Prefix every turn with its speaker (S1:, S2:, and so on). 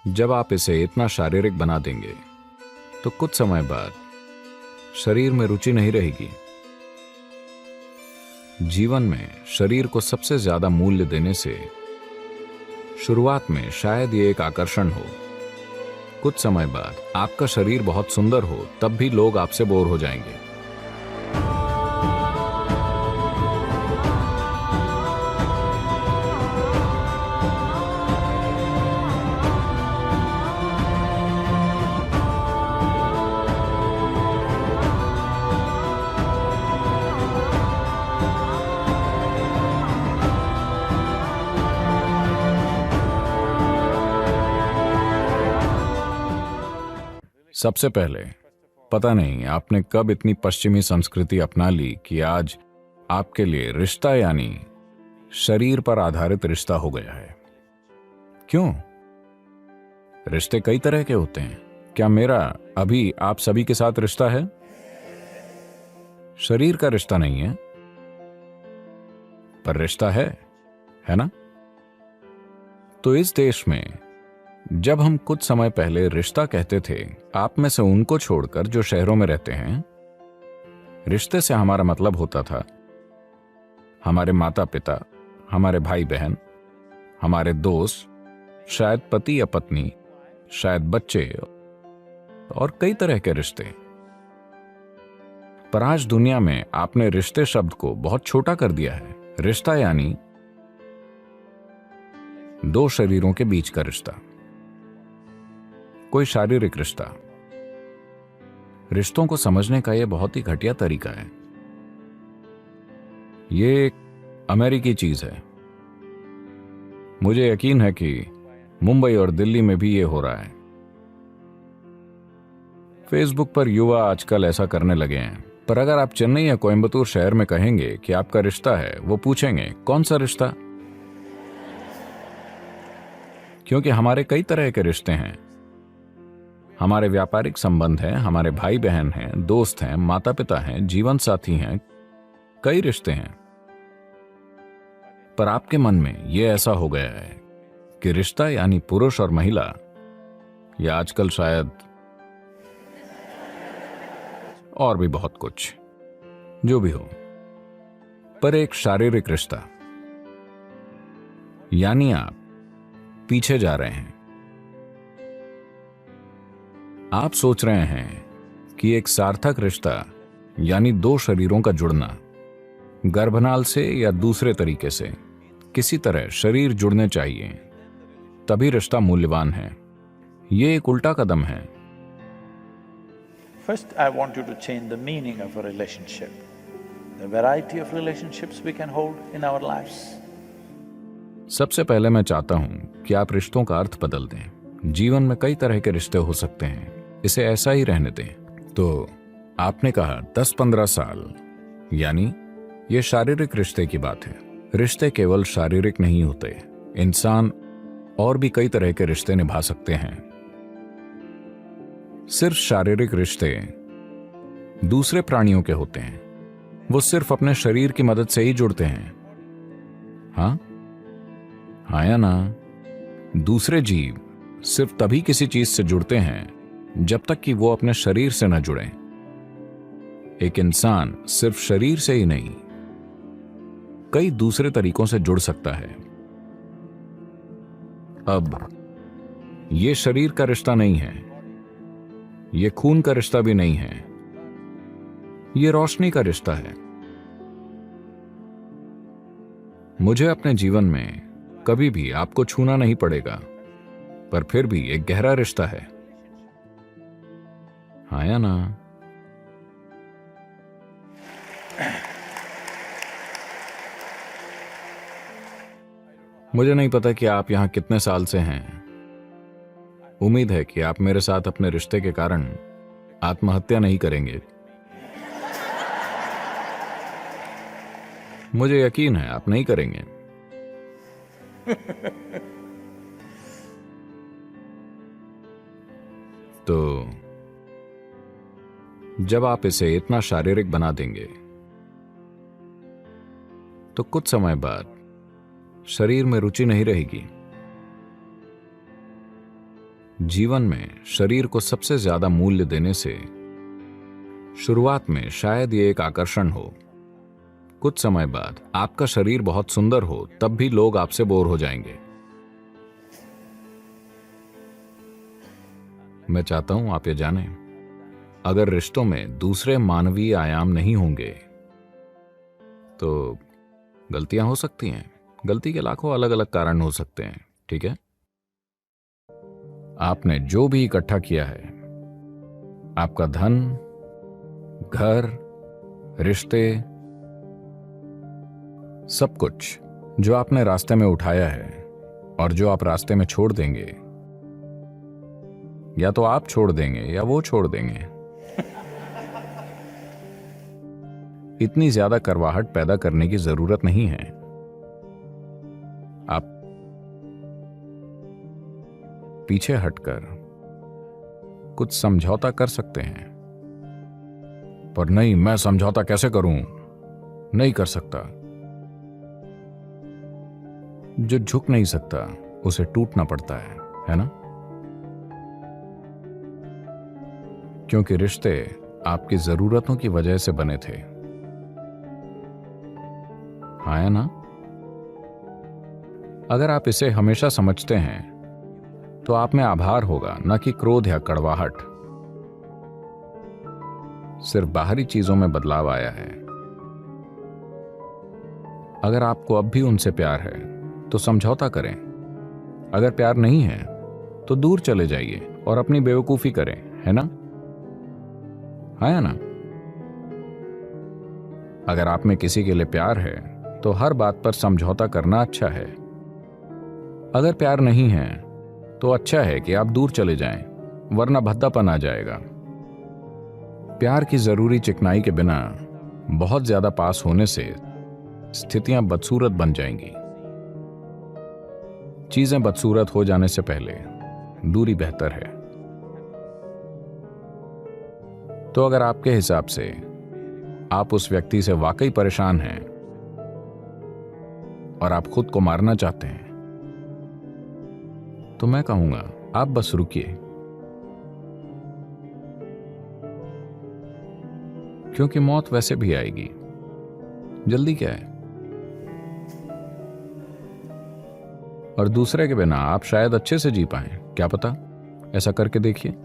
S1: जब आप इसे इतना शारीरिक बना देंगे तो कुछ समय बाद शरीर में रुचि नहीं रहेगी। जीवन में शरीर को सबसे ज्यादा मूल्य देने से शुरुआत में शायद ये एक आकर्षण हो। कुछ समय बाद आपका शरीर बहुत सुंदर हो तब भी लोग आपसे बोर हो जाएंगे। सबसे पहले पता नहीं आपने कब इतनी पश्चिमी संस्कृति अपना ली कि आज आपके लिए रिश्ता यानी शरीर पर आधारित रिश्ता हो गया है। क्यों? रिश्ते कई तरह के होते हैं। क्या मेरा अभी आप सभी के साथ रिश्ता है? शरीर का रिश्ता नहीं है, पर रिश्ता है ना? तो इस देश में जब हम कुछ समय पहले रिश्ता कहते थे, आप में से उनको छोड़कर जो शहरों में रहते हैं, रिश्ते से हमारा मतलब होता था हमारे माता पिता, हमारे भाई बहन, हमारे दोस्त, शायद पति या पत्नी, शायद बच्चे और कई तरह के रिश्ते। पर आज दुनिया में आपने रिश्ते शब्द को बहुत छोटा कर दिया है। रिश्ता यानी दो शरीरों के बीच का रिश्ता, कोई शारीरिक रिश्ता। रिश्तों को समझने का यह बहुत ही घटिया तरीका है। यह एक अमेरिकी चीज है। मुझे यकीन है कि मुंबई और दिल्ली में भी यह हो रहा है। फेसबुक पर युवा आजकल ऐसा करने लगे हैं। पर अगर आप चेन्नई या कोयंबटूर शहर में कहेंगे कि आपका रिश्ता है, वो पूछेंगे कौन सा रिश्ता? क्योंकि हमारे कई तरह के रिश्ते हैं। हमारे व्यापारिक संबंध हैं, हमारे भाई बहन हैं, दोस्त हैं, माता पिता हैं, जीवन साथी हैं, कई रिश्ते हैं। पर आपके मन में यह ऐसा हो गया है कि रिश्ता यानी पुरुष और महिला, या आजकल शायद और भी बहुत कुछ, जो भी हो, पर एक शारीरिक रिश्ता। यानी आप पीछे जा रहे हैं। आप सोच रहे हैं कि एक सार्थक रिश्ता यानी दो शरीरों का जुड़ना, गर्भनाल से या दूसरे तरीके से किसी तरह शरीर जुड़ने चाहिए, तभी रिश्ता मूल्यवान है। यह एक उल्टा कदम है।
S2: First, I want you to change the meaning of a relationship, the variety of relationships we can hold in our lives.
S1: सबसे पहले मैं चाहता हूं कि आप रिश्तों का अर्थ बदल दें। जीवन में कई तरह के रिश्ते हो सकते हैं, इसे ऐसा ही रहने दें। तो आपने कहा 10-15 साल, यानी ये शारीरिक रिश्ते की बात है। रिश्ते केवल शारीरिक नहीं होते, इंसान और भी कई तरह के रिश्ते निभा सकते हैं। सिर्फ शारीरिक रिश्ते दूसरे प्राणियों के होते हैं, वो सिर्फ अपने शरीर की मदद से ही जुड़ते हैं। हाँ या ना? दूसरे जीव सिर्फ तभी किसी चीज से जुड़ते हैं जब तक कि वो अपने शरीर से न जुड़े। एक इंसान सिर्फ शरीर से ही नहीं, कई दूसरे तरीकों से जुड़ सकता है। अब ये शरीर का रिश्ता नहीं है, ये खून का रिश्ता भी नहीं है, ये रोशनी का रिश्ता है। मुझे अपने जीवन में कभी भी आपको छूना नहीं पड़ेगा, पर फिर भी एक गहरा रिश्ता है। हाँ या ना? मुझे नहीं पता कि आप यहां कितने साल से हैं। उम्मीद है कि आप मेरे साथ अपने रिश्ते के कारण आत्महत्या नहीं करेंगे। मुझे यकीन है आप नहीं करेंगे। तो जब आप इसे इतना शारीरिक बना देंगे तो कुछ समय बाद शरीर में रुचि नहीं रहेगी। जीवन में शरीर को सबसे ज्यादा मूल्य देने से शुरुआत में शायद ये एक आकर्षण हो। कुछ समय बाद आपका शरीर बहुत सुंदर हो तब भी लोग आपसे बोर हो जाएंगे। मैं चाहता हूं आप ये जानें, अगर रिश्तों में दूसरे मानवीय आयाम नहीं होंगे तो गलतियां हो सकती हैं। गलती के लाखों अलग अलग कारण हो सकते हैं, ठीक है? आपने जो भी इकट्ठा किया है, आपका धन, घर, रिश्ते, सब कुछ जो आपने रास्ते में उठाया है और जो आप रास्ते में छोड़ देंगे, या तो आप छोड़ देंगे या वो छोड़ देंगे। इतनी ज्यादा करवाहट पैदा करने की जरूरत नहीं है। आप पीछे हटकर कुछ समझौता कर सकते हैं। पर नहीं, मैं समझौता कैसे करूं? नहीं कर सकता। जो झुक नहीं सकता उसे टूटना पड़ता है ना? क्योंकि रिश्ते आपकी जरूरतों की वजह से बने थे, हाँ है ना? अगर आप इसे हमेशा समझते हैं तो आप में आभार होगा, न कि क्रोध या कड़वाहट। सिर्फ बाहरी चीजों में बदलाव आया है। अगर आपको अब भी उनसे प्यार है तो समझौता करें। अगर प्यार नहीं है तो दूर चले जाइए और अपनी बेवकूफी करें, है ना? हाँ या ना? अगर आप में किसी के लिए प्यार है तो हर बात पर समझौता करना अच्छा है। अगर प्यार नहीं है तो अच्छा है कि आप दूर चले जाएं, वरना भद्दापन आ जाएगा। प्यार की जरूरी चिकनाई के बिना बहुत ज्यादा पास होने से स्थितियां बदसूरत बन जाएंगी। चीजें बदसूरत हो जाने से पहले दूरी बेहतर है। तो अगर आपके हिसाब से आप उस व्यक्ति से वाकई परेशान हैं और आप खुद को मारना चाहते हैं, तो मैं कहूंगा आप बस रुकिए, क्योंकि मौत वैसे भी आएगी। जल्दी क्या है? और दूसरे के बिना आप शायद अच्छे से जी पाएं, क्या पता? ऐसा करके देखिए।